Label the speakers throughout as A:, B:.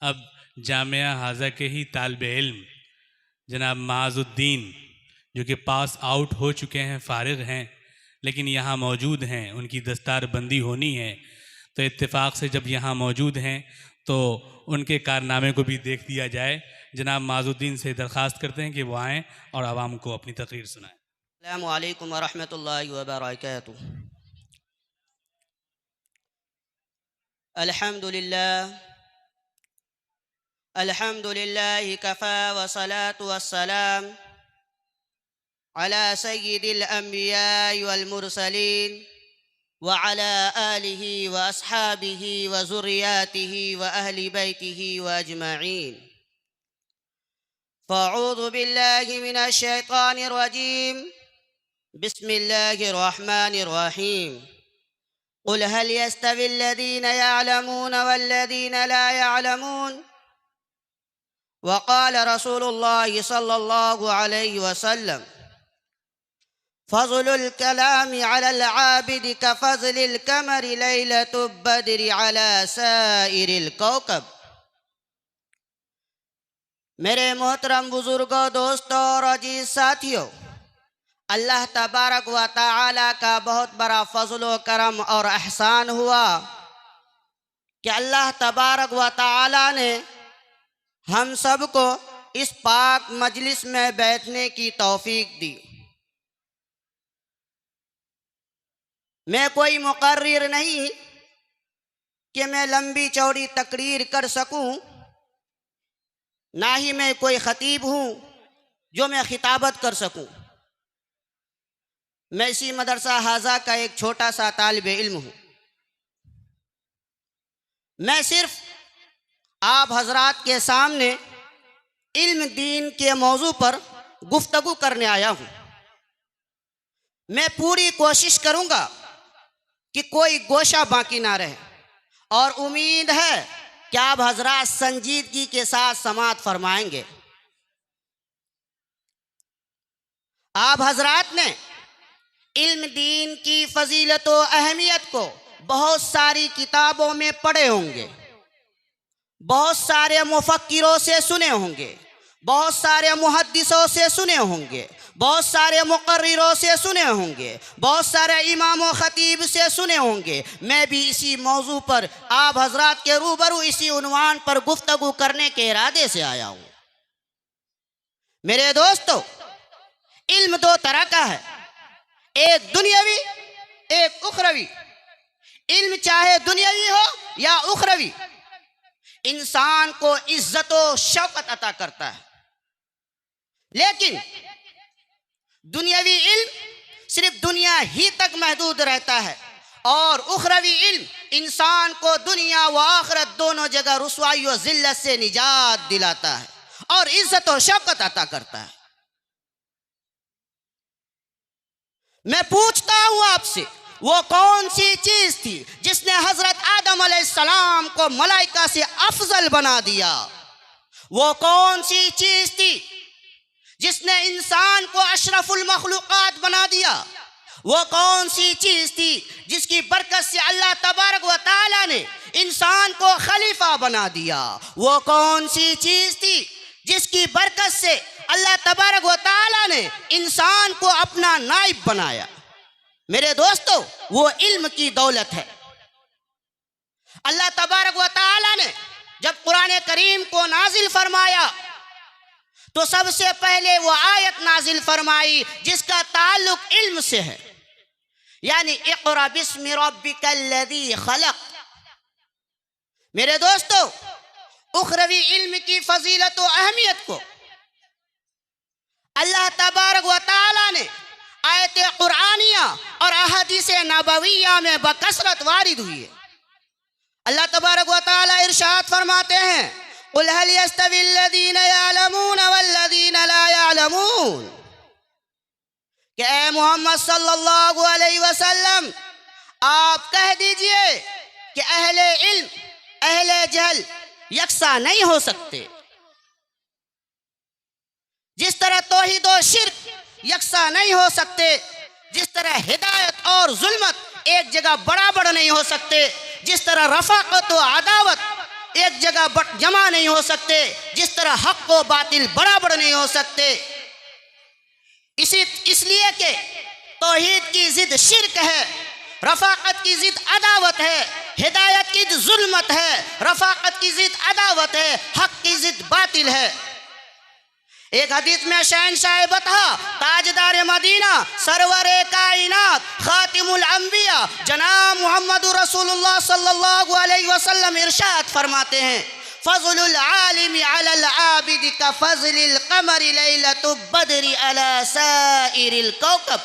A: अब जामिया हाजा के ही तालिबे इल्म जनाब माजुद्दीन जो कि पास आउट हो चुके हैं, फ़ारिग हैं, लेकिन यहाँ मौजूद हैं, उनकी दस्तार बंदी होनी है, तो इत्तेफाक से जब यहाँ मौजूद हैं तो उनके कारनामे को भी देख दिया जाए। जनाब माजुद्दीन से दरख्वास्त करते हैं कि वो आएँ और आवाम को अपनी तकरीर सुनाएँ।
B: अस्सलामु अलैकुम वरहमतुल्लाहि वबरकातुहू। अल्हम्दुलिल्लाह कफ़ा व सलातु वस्सलाम अला सय्यिदिल अंबिया वल मुरसलीन व अला आलिहि व अस्हाबिहि व ज़ुर्रिय्यातिहि व अहली बैतिहि व अजमईन। फ़अऊज़ु बिल्लाहि मिनश शैतानिर रजीम। बिस्मिल्लाहिर रहमानिर रहीम। क़ुल हल यस्तविल्लज़ीना यअलमून वल्लज़ीना ला यअलमून। वक़ाल रसूलुल्लाहि सल्लल्लाहु अलैहि वसल्लम फ़ज़्लुल कलामि अलल आबिदि कफ़ज़्लिल क़मरि लैलतुल बद्रि अला साइरिल कौकब। मेरे मोहतरम बुजुर्गों, दोस्तों और अजीज साथियों, अल्लाह तबारक व तआला का बहुत बड़ा फज़ल व करम और एहसान हुआ कि अल्लाह तबारक व तआला ने हम सबको इस पाक मजलिस में बैठने की तौफीक दी। मैं कोई मुकर्रिर नहीं कि मैं लंबी चौड़ी तकरीर कर सकूं, ना ही मैं कोई ख़तीब हूँ जो मैं खिताबत कर सकूं। मैं इसी मदरसा हाजा का एक छोटा सा तालिब इल्म हूँ। मैं सिर्फ आप हजरात के सामने इल्म दीन के मौजू पर गुफ्तगू करने आया हूँ। मैं पूरी कोशिश करूँगा कि कोई गोशा बाकी ना रहे, और उम्मीद है कि आप हजरात संजीदगी के साथ समाअत फरमाएंगे। आप हजरात ने इल्म दीन की फजीलत व अहमियत को बहुत सारी किताबों में पढ़े होंगे, बहुत सारे मुफक्किरों से सुने होंगे, बहुत सारे मुहद्दिसों से सुने होंगे, बहुत सारे मुकर्रिरों से सुने होंगे, बहुत सारे इमाम व खतीब से सुने होंगे। मैं भी इसी मौजू पर आप हजरात के रूबरू इसी उन्वान पर गुफ्तगू करने के इरादे से आया हूँ। मेरे दोस्तों, इल्म दो तरह का है, एक दुनियावी, एक उखरवी। इल्म चाहे दुनियावी हो या उखरवी, इंसान को इज्जत व शौकत अता करता है। लेकिन दुनियावी इल्म सिर्फ दुनिया ही तक महदूद रहता है, और उखरवी इल्म इंसान को दुनिया व आखिरत दोनों जगह रुसवाई व जिल्लत से निजात दिलाता है और इज्जत व शौकत अता करता है। मैं पूछता हूं आपसे, वो कौन सी चीज थी जिसने हजरत आदम अलैहिस्सलाम को मलाइका से अफजल बना दिया? वो कौन सी चीज थी जिसने इंसान को अशरफुल मखलूकात बना दिया? वो कौन सी चीज थी जिसकी बरकत से अल्लाह तबारक व तआला ने इंसान को खलीफा बना दिया? वो कौन सी चीज थी जिसकी बरकत से अल्लाह तबारक व तआला ने इंसान को अपना नाइब बनाया? मेरे दोस्तों, वो इल्म की दौलत है। अल्लाह तबारक व तआला ने जब कुरान करीम को नाजिल फरमाया तो सबसे पहले वो आयत नाजिल फरमाई जिसका ताल्लुक इल्म से है, यानी इक़रा बिस्मि रब्बिकल्लज़ी खलक़। मेरे दोस्तों, उखरवी इल्म की फजीलत व अहमियत को अल्लाह तबारक व तआला ने आयत कुरानिया और अहदीस नबविया में बकसरत वारिद हुई है। अल्लाह तबारक व तआला इरशाद फरमाते हैं, क़ुल हल यस्तविल्लज़ीना यअलमून वल्लज़ीना ला यअलमून। कि ऐ मोहम्मद सल्लल्लाहु अलैहि वसल्लम, आप कह दीजिए कि अहले इल्म अहले जहल यकसा नहीं हो सकते। जिस तरह तौहीद और शिर्क यकसा नहीं हो सकते, जिस तरह हिदायत और जुल्मत एक जगह बराबर नहीं हो सकते, जिस तरह रफ़ाक़त और अदावत एक जगह जमा नहीं हो सकते, जिस तरह हक व बातिल बराबर नहीं हो सकते। इसलिए कि तौहीद की जिद शिर्क है, रफाकत की जिद अदावत है, हिदायत की जिद जुल्मत है, रफाकत की जिद अदावत है, हक की जिद बातिल है। एक हदीस में शहंशाह बतहा, ताजदार मदीना, सरवर कायनात, खातिमुल अंबिया जनाब मोहम्मद रसूलुल्लाह सल्लल्लाहु अलैहि वसल्लम इरशाद फरमाते हैं, फज़लुल आलिमी अलल आबिद का फज़लिल क़मरि लैलतुल बद्रि अला साइरिल कौकब,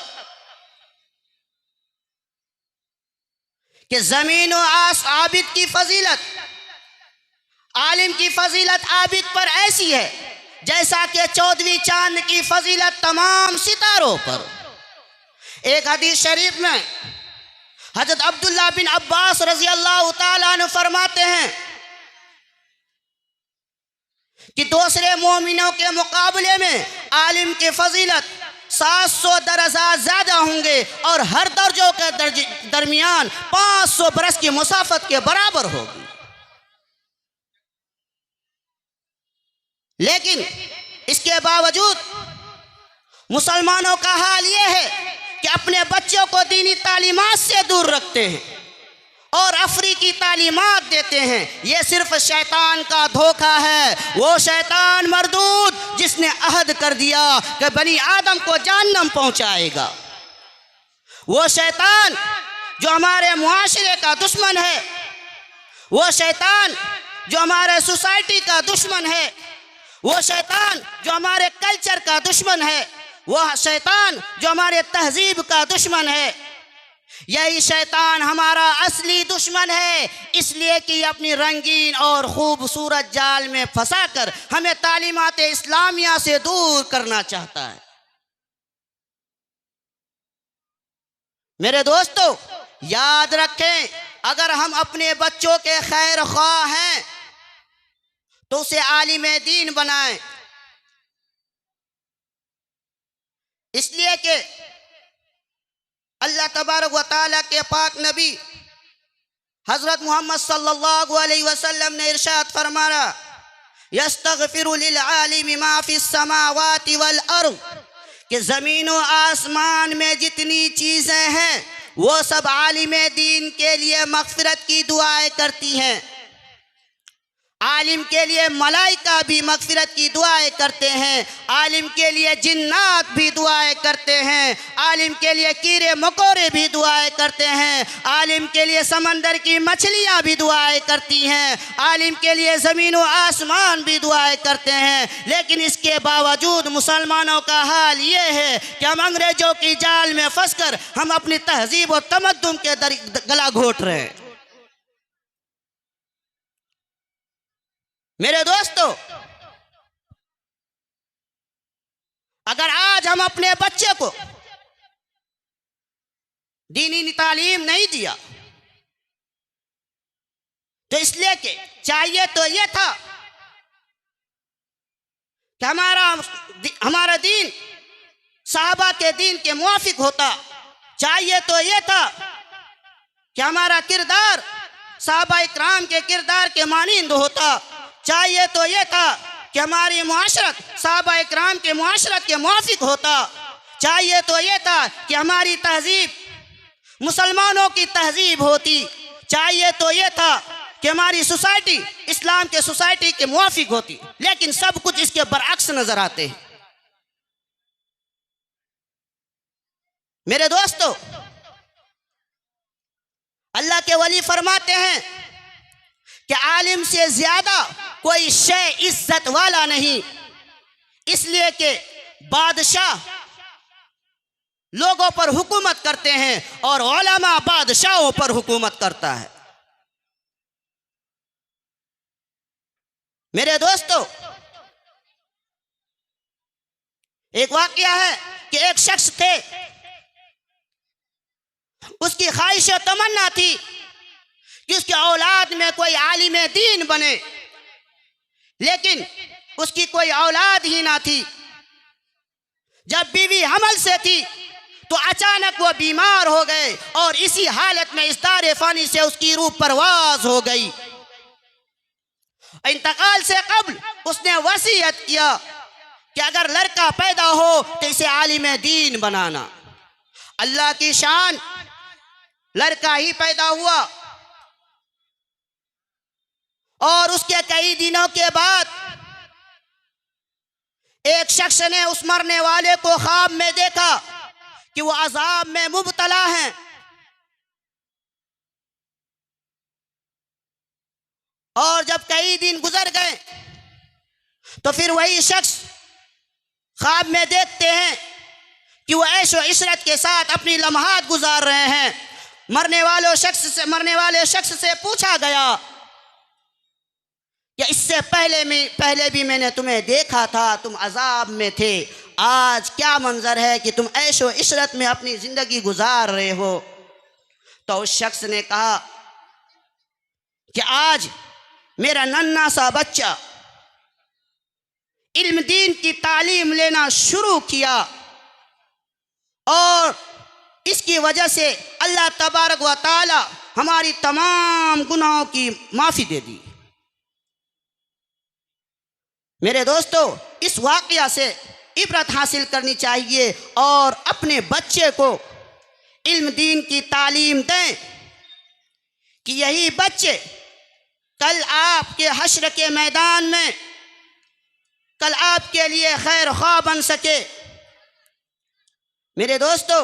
B: कि ज़मीन और आबिद की फजीलत, आलिम की फजीलत आबिद पर ऐसी है जैसा कि 14वीं चांद की फजीलत तमाम सितारों पर। एक हदीस शरीफ में हजरत अब्दुल्ला बिन अब्बास रजी अल्लाह तआला अन्हु फरमाते हैं कि दूसरे मोमिनों के मुकाबले में आलिम की फजीलत 700 दर्जा ज्यादा होंगे और हर दर्जों के दरमियान 500 बरस की मुसाफत के बराबर होगी। लेकिन इसके बावजूद मुसलमानों का हाल ये है कि अपने बच्चों को दीनी तालीमात से दूर रखते हैं और अफ्रीकी तालीमात देते हैं। ये सिर्फ शैतान का धोखा है, वो शैतान मरदूद जिसने अहद कर दिया कि बनी आदम को जहन्नम पहुंचाएगा। वो शैतान जो हमारे मुआशरे का दुश्मन है, वो शैतान जो हमारे सोसाइटी का दुश्मन है, वो शैतान जो हमारे कल्चर का दुश्मन है, वो शैतान जो हमारे तहजीब का दुश्मन है। यही शैतान हमारा असली दुश्मन है, इसलिए कि अपनी रंगीन और खूबसूरत जाल में फंसाकर हमें तालीमात इस्लामिया से दूर करना चाहता है। मेरे दोस्तों, याद रखें, अगर हम अपने बच्चों के खैर ख्वाह हैं तो उसे आलिम दीन बनाएं, इसलिए कि अल्लाह तबारक व तआला के पाक नबी हजरत मोहम्मद सल्लल्लाहु अलैहि वसल्लम ने इरशाद फरमाया, यस्तगफिरु लिल आलिमी मा फिस समावाति वल अर्द, कि ज़मीन व आसमान में जितनी चीज़ें हैं वो सब आलिम दीन के लिए मग़फ़िरत की दुआएं करती हैं। आलिम के लिए मलाइका भी मग़फ़िरत की दुआएं करते हैं, आलिम के लिए जिन्नात भी दुआएं करते हैं, आलिम के लिए कीड़े मकोड़े भी दुआएं करते हैं, आलिम के लिए समंदर की मछलियां भी दुआएं करती हैं, आलिम के लिए ज़मीन व आसमान भी दुआएं करते हैं। लेकिन इसके बावजूद मुसलमानों का हाल ये है कि हम अंग्रेज़ों की जाल में फंसकर हम अपनी तहजीब और तमद्दुन के गला घोट रहे हैं। मेरे दोस्तों, अगर आज हम अपने बच्चे को दीनी तालीम नहीं दिया तो इसलिए कि चाहिए तो ये था कि हमारा दीन साहबा के दीन के मुआफिक होता, चाहिए तो ये था कि हमारा किरदार साहबा इकराम के किरदार के मानिंद होता, चाहिए तो ये था कि हमारी मुआशरत साहबा इकराम के मुआशरत के मुआफिक होता, चाहिए तो ये था कि हमारी तहजीब मुसलमानों की तहजीब होती, चाहिए तो ये था कि हमारी सोसाइटी इस्लाम के सोसाइटी के मुआफिक होती। लेकिन सब कुछ इसके बरअक्स नजर आते हैं। मेरे दोस्तों, अल्लाह के वली फरमाते हैं कि आलिम से ज्यादा कोई शय इज्जत वाला नहीं, इसलिए कि बादशाह लोगों पर हुकूमत करते हैं और उलमा बादशाहों पर हुकूमत करता है। मेरे दोस्तों, एक वाकया है कि एक शख्स थे, उसकी ख्वाहिश तमन्ना थी कि उसके औलाद में कोई आलिम दीन बने, लेकिन उसकी कोई औलाद ही ना थी। जब बीवी हमल से थी तो अचानक वो बीमार हो गए और इसी हालत में इस दारे फानी से उसकी रूह परवाज हो गई। इंतकाल से कब्ल उसने वसीयत किया कि अगर लड़का पैदा हो तो इसे आलिम दीन बनाना। अल्लाह की शान, लड़का ही पैदा हुआ और उसके कई दिनों के बाद एक शख्स ने उस मरने वाले को ख्वाब में देखा कि वो अजाब में मुब्तला है। और जब कई दिन गुजर गए तो फिर वही शख्स ख्वाब में देखते हैं कि वो ऐशो इशरत के साथ अपनी लम्हात गुजार रहे हैं। मरने वाले शख्स से पूछा गया कि इससे पहले भी मैंने तुम्हें देखा था, तुम अजाब में थे, आज क्या मंजर है कि तुम ऐशो इशरत में अपनी जिंदगी गुजार रहे हो। तो उस शख्स ने कहा कि आज मेरा नन्हा सा बच्चा इल्म दीन की तालीम लेना शुरू किया और इसकी वजह से अल्लाह तबारक व तआला हमारी तमाम गुनाहों की माफ़ी दे दी। मेरे दोस्तों, इस वाक़या से इबरत हासिल करनी चाहिए और अपने बच्चे को इल्म दीन की तालीम दें कि यही बच्चे कल आपके हश्र के मैदान में कल आपके लिए खैर ख्वाह बन सके। मेरे दोस्तों,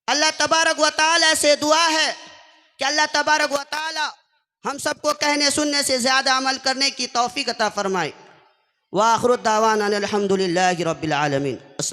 B: अल्लाह तबारक व तआला से दुआ है कि अल्लाह तबारक व तआला हम सबको कहने सुनने से ज़्यादा अमल करने की तौफीक अता फरमाए। व आखिर दावाना अनिल हम्दुलिल्लाहि रब्बिल आलमीन।